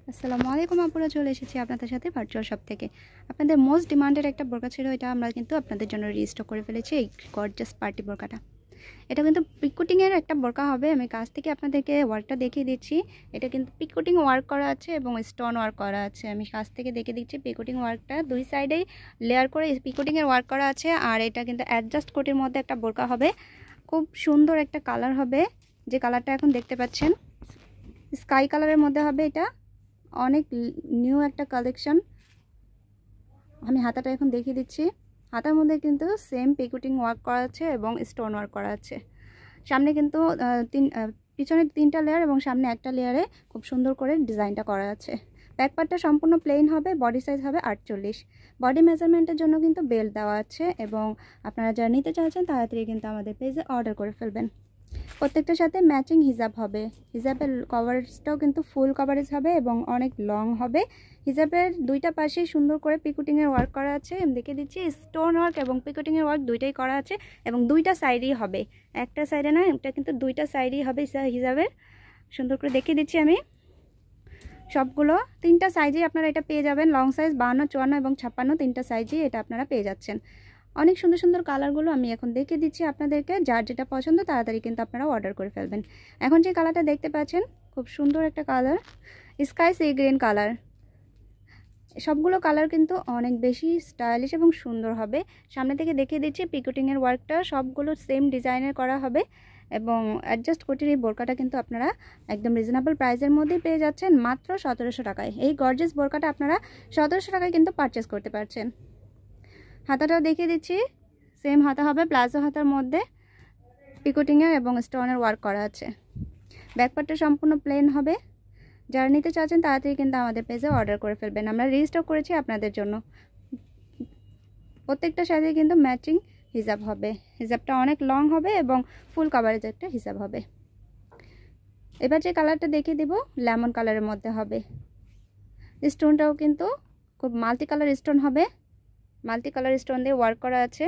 আসসালামু আলাইকুম আপুরা, চলে এসেছি আপনাদের সাথে ভার্চুয়াল শপ থেকে। আপনাদের মোস্ট ডিমান্ডেড একটা বোরকা ছিল, এটা আমরা কিন্তু আপনাদের জন্য রিস্টক করে ফেলেছি। এই গর্জাস পার্টি বোরকাটা, এটা কিন্তু পিকুটিংয়ের একটা বোরকা হবে। আমি কাছ থেকে আপনাদেরকে ওয়ার্কটা দেখিয়ে দিচ্ছি। এটা কিন্তু পিকুটিং ওয়ার্ক করা আছে এবং স্টোন ওয়ার্ক করা আছে। আমি কাছ থেকে দেখিয়ে দিচ্ছি। পিকুটিং ওয়ার্কটা দুই সাইডেই লেয়ার করে পিকুটিংয়ের ওয়ার্ক করা আছে। আর এটা কিন্তু অ্যাডজাস্ট কোটির মধ্যে একটা বোরকা হবে। খুব সুন্দর একটা কালার হবে, যে কালারটা এখন দেখতে পাচ্ছেন স্কাই কালারের মধ্যে হবে। এটা অনেক নিউ একটা কালেকশন। আমি হাতাটা এখন দেখিয়ে দিচ্ছি। হাতার মধ্যে কিন্তু সেম পিকুটিং ওয়ার্ক করা আছে এবং স্টোন ওয়ার্ক করা আছে। সামনে কিন্তু পিছনে 3টা লেয়ার এবং সামনে একটা লেয়ারে খুব সুন্দর করে ডিজাইনটা করা আছে। ব্যাক পার্টটা সম্পূর্ণ প্লেন হবে। বডি সাইজ হবে 48। বডি মেজারমেন্টের জন্য কিন্তু বেল্ট দেওয়া আছে এবং আপনারা যারা নিতে চাইছেন তাড়াতাড়ি কিন্তু আমাদের পেজে অর্ডার করে ফেলবেন। প্রত্যেকটার সাথে ম্যাচিং হিজাব হবে। হিজাবের কভারেজটাও কিন্তু ফুল কভারেজ হবে এবং অনেক লং হবে। হিজাবের দুইটা পাশেই সুন্দর করে পিকুটিংয়ের ওয়ার্ক করা আছে। আমি দেখে দিচ্ছি স্টোন ওয়ার্ক এবং পিকুটিংয়ের ওয়ার্ক দুইটাই করা আছে এবং দুইটা সাইডই হবে, একটা সাইডে না, এটা কিন্তু দুইটা সাইডই হবে হিজাবের। সুন্দর করে দেখিয়ে দিচ্ছি আমি সবগুলো। 3টা সাইজেই আপনারা এটা পেয়ে যাবেন। লং সাইজ 52, 54 এবং 56, 3টা সাইজেই এটা আপনারা পেয়ে যাচ্ছেন। অনেক সুন্দর সুন্দর কালারগুলো আমি এখন দেখিয়ে দিচ্ছি আপনাদেরকে। যার যেটা পছন্দ তাড়াতাড়ি কিন্তু আপনারা অর্ডার করে ফেলবেন। এখন যে কালারটা দেখতে পাচ্ছেন খুব সুন্দর একটা colour, sky sea green colour. সবগুলো কালার কিন্তু অনেক বেশি স্টাইলিশ এবং সুন্দর হবে। সামনে থেকে দেখিয়ে দিচ্ছি পিকুটিংয়ের ওয়ার্কটা সবগুলো সেম ডিজাইনের করা হবে এবং অ্যাডজাস্ট কোটির এই বোরকাটা কিন্তু আপনারা একদম রিজনেবল প্রাইসের মধ্যেই পেয়ে যাচ্ছেন, মাত্র 1700 টাকায়। এই গর্জিয়াস বোরকাটা আপনারা 1700 টাকায় কিন্তু পারচেস করতে পারছেন। হাতাটাও দেখিয়ে দিচ্ছি। সেম হাতা হবে, প্লাজো হাতার মধ্যে পিকুটিংয়ের এবং স্টোনের ওয়ার্ক করা আছে। ব্যাকপার্টটা সম্পূর্ণ প্লেন হবে। যারা নিতে চাচ্ছেন তাড়াতাড়ি কিন্তু আমাদের পেজে অর্ডার করে ফেলবেন। আমরা রিস্টক করেছি আপনাদের জন্য। প্রত্যেকটা সাথে কিন্তু ম্যাচিং হিজাব হবে। হিজাবটা অনেক লং হবে এবং ফুল কাভারেজ একটা হিজাব হবে। এবার যে কালারটা দেখিয়ে দিব লেমন কালারের মধ্যে হবে। স্টোনটাও কিন্তু খুব মাল্টি কালার স্টোন হবে। মাল্টি কালার স্টোন দিয়ে ওয়ার্ক করা আছে।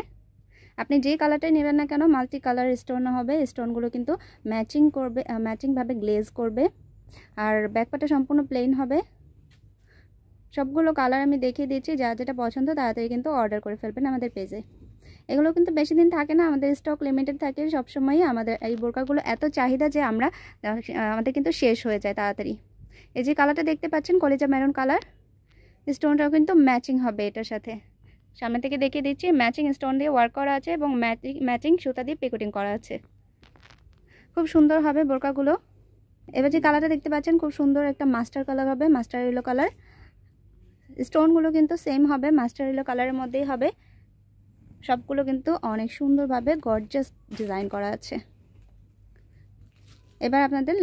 আপনি যে কালারটাই নেবেন না কেন মাল্টি কালার স্টোন হবে। স্টোনগুলো কিন্তু ম্যাচিং করবে, ম্যাচিংভাবে গ্লেজ করবে। আর ব্যাকপার্টটা সম্পূর্ণ প্লেন হবে। সবগুলো কালার আমি দেখিয়ে দিচ্ছি। যার যেটা পছন্দ তাড়াতাড়ি কিন্তু অর্ডার করে ফেলবেন আমাদের পেজে। এগুলো কিন্তু বেশি দিন থাকে না, আমাদের স্টক লিমিটেড থাকে সবসময়ই। আমাদের এই বোরকাগুলো এত চাহিদা যে আমাদের কিন্তু শেষ হয়ে যায় তাড়াতাড়ি। এই যে কালারটা দেখতে পাচ্ছেন কলিজা মেরুন কালার, স্টোনটাও কিন্তু ম্যাচিং হবে এটার সাথে। সামনে থেকে দেখিয়ে দিচ্ছি ম্যাচিং স্টোন দিয়ে ওয়ার্ক করা আছে এবং ম্যাচিং সুতা দিয়ে পিকুটিং করা আছে। খুব সুন্দর হবে বোরকাগুলো। এবার যে কালারটা দেখতে পাচ্ছেন খুব সুন্দর একটা মাস্টার কালার হবে, মাস্টার ইয়েলো কালার। স্টোনগুলো কিন্তু সেম হবে, মাস্টার ইয়েলো কালারের মধ্যেই হবে। সবগুলো কিন্তু অনেক সুন্দরভাবে গর্জিয়াস ডিজাইন করা আছে। এবার আপনাদের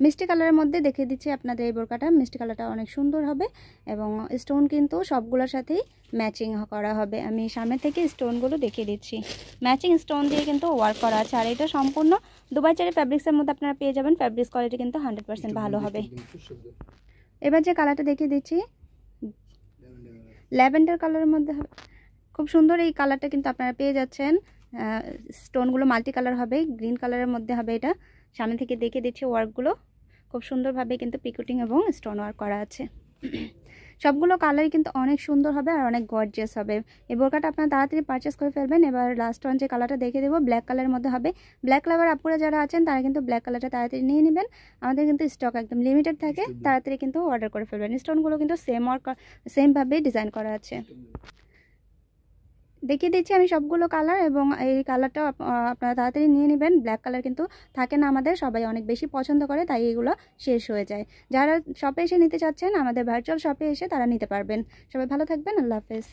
মিষ্টি কালারের মধ্যে দেখিয়ে দিচ্ছি আপনাদের এই বোরকাটা। মিষ্টি কালারটা অনেক সুন্দর হবে এবং স্টোন কিন্তু সবগুলোর সাথেই ম্যাচিং করা হবে। আমি সামনে থেকে স্টোনগুলো দেখিয়ে দিচ্ছি। ম্যাচিং স্টোন দিয়ে কিন্তু ওয়ার্ক করা আছে। আর এটা সম্পূর্ণ দুবাই চেরি ফ্যাব্রিক্সের মধ্যে আপনারা পেয়ে যাবেন। ফ্যাব্রিক্স কোয়ালিটি কিন্তু 100% ভালো হবে। এবার যে কালারটা দেখিয়ে দিচ্ছি ল্যাভেন্ডার কালারের মধ্যে হবে। খুব সুন্দর এই কালারটা কিন্তু আপনারা পেয়ে যাচ্ছেন। স্টোনগুলো মাল্টি কালার হবে, গ্রিন কালারের মধ্যে হবে এটা। সামনে থেকে দেখিয়ে দিচ্ছি ওয়ার্কগুলো খুব সুন্দরভাবে কিন্তু পিকুটিং এবং স্টোন ওয়ার্ক করা আছে। সবগুলো কালারই কিন্তু অনেক সুন্দর হবে আর অনেক গর্জিয়াস হবে। এই বোরকাটা আপনারা তাড়াতাড়ি পারচেস করে ফেলবেন। এবার লাস্ট ওয়ান যে কালারটা দেখিয়ে দেবো ব্ল্যাক কালারের মধ্যে হবে। ব্ল্যাক লাভার আপুরা যারা আছেন তারা কিন্তু ব্ল্যাক কালারটা তাড়াতাড়ি নিয়ে নেবেন। আমাদের কিন্তু স্টক একদম লিমিটেড থাকে, তাড়াতাড়ি কিন্তু অর্ডার করে ফেলবেন। স্টোনগুলো কিন্তু সেমভাবে ডিজাইন করা আছে। দেখিয়ে দিচ্ছি আমি সবগুলো কালার এবং এই কালারটাও আপনারা তাড়াতাড়ি নিয়ে নেবেন। ব্ল্যাক কালার কিন্তু থাকে না আমাদের, সবাই অনেক বেশি পছন্দ করে, তাই এগুলো শেষ হয়ে যায়। যারা শপে এসে নিতে চাচ্ছেন আমাদের ভার্চুয়াল শপে এসে তারা নিতে পারবেন। সবাই ভালো থাকবেন। আল্লাহ হাফেজ।